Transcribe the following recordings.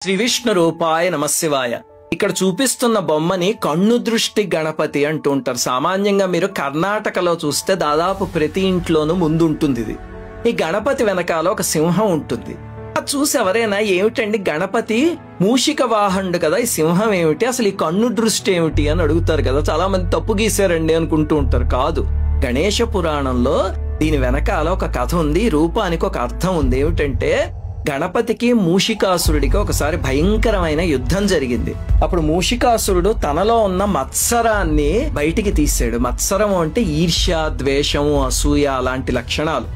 శ్రీ విష్ణు రూపాయ నమశివాయ. ఇక్కడ చూపిస్తున్న బొమ్మని కన్ను దృష్టి గణపతి అంటూ ఉంటారు. సామాన్యంగా మీరు కర్ణాటకలో చూస్తే దాదాపు ప్రతి ఇంట్లోనూ ముందు ఉంటుంది ఇది. ఈ గణపతి వెనకాల ఒక సింహం ఉంటుంది. అది చూసి ఎవరైనా ఏమిటండి గణపతి మూషిక వాహనుడు కదా, ఈ సింహం ఏమిటి, అసలు ఈ కన్ను దృష్టి ఏమిటి అని అడుగుతారు కదా. చాలా మంది తప్పు గీశారండి అనుకుంటూ ఉంటారు. కాదు, గణేశ పురాణంలో దీని వెనకాల ఒక కథ ఉంది. రూపానికి ఒక అర్థం ఉంది. ఏమిటంటే గణపతికి మూషికాసురుడికి ఒకసారి భయంకరమైన యుద్ధం జరిగింది. అప్పుడు మూషికాసురుడు తనలో ఉన్న మత్సరాన్ని బయటికి తీసాడు. మత్సరం అంటే ఈర్ష్య, ద్వేషము, అసూయ అలాంటి లక్షణాలు.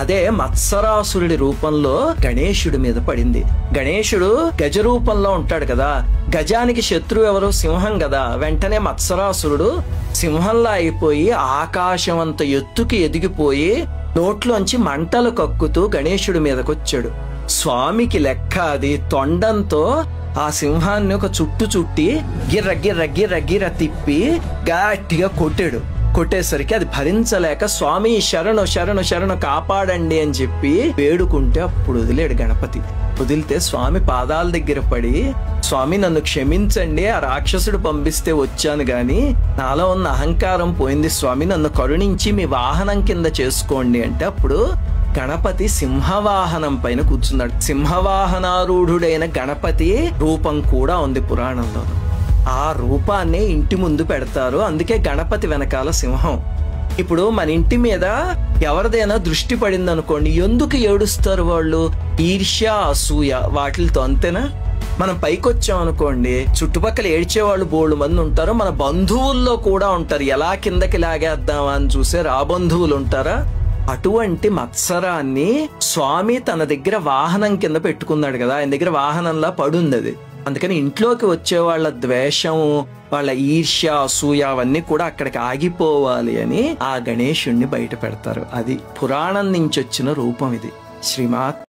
అదే మత్సరాసురుడి రూపంలో గణేశుడి మీద పడింది. గణేశుడు గజ రూపంలో ఉంటాడు కదా, గజానికి శత్రువు ఎవరు? సింహం కదా. వెంటనే మత్సరాసురుడు సింహంలా అయిపోయి ఆకాశం అంత ఎత్తుకి ఎదిగిపోయి నోట్లోంచి మంటలు కక్కుతూ గణేశుడి మీదకొచ్చాడు. స్వామికి లెక్క అది. తొండంతో ఆ సింహాన్ని ఒక చుట్టి గిర్ర గిర్ర గిర్ర గిర్ర తిప్పి గట్టిగా కొట్టేసరికి అది భరించలేక స్వామి శరణు శరణు శరణు కాపాడండి అని చెప్పి వేడుకుంటే అప్పుడు వదిలేడు గణపతి. వదిలితే స్వామి పాదాల దగ్గర పడి, స్వామి నన్ను క్షమించండి, ఆ రాక్షసుడు పంపిస్తే వచ్చాను గాని నాలో ఉన్న అహంకారం పోయింది స్వామి, నన్ను కరుణించి మీ వాహనం కింద చేసుకోండి అంటే అప్పుడు గణపతి సింహవాహనం పైన కూర్చున్నాడు. సింహవాహనారూఢుడైన గణపతి రూపం కూడా ఉంది పురాణంలో. ఆ రూపాన్ని ఇంటి ముందు పెడతారు. అందుకే గణపతి వెనకాల సింహం. ఇప్పుడు మన ఇంటి మీద ఎవరిదైనా దృష్టి పడింది అనుకోండి, ఎందుకు ఏడుస్తారు వాళ్ళు? ఈర్ష్య, అసూయ వాటితో. అంతేనా? మనం పైకొచ్చాం అనుకోండి, చుట్టుపక్కల ఏడ్చేవాళ్ళు బోళ్ళు మంది ఉంటారు. మన బంధువుల్లో కూడా ఉంటారు. ఎలా కిందకి లాగేద్దామా అని చూసారు ఆ బంధువులు ఉంటారా? అటువంటి మత్సరాన్ని స్వామి తన దగ్గర వాహనం కింద పెట్టుకున్నాడు కదా. ఆయన దగ్గర వాహనంలా పడుంది అది. అందుకని ఇంట్లోకి వచ్చే వాళ్ళ ద్వేషము, వాళ్ళ ఈర్ష్య, అసూయ అవన్నీ కూడా అక్కడికి ఆగిపోవాలి అని ఆ గణేశుణ్ణి బయట పెడతారు. అది పురాణం నుంచి వచ్చిన రూపం ఇది. శ్రీమాత్రే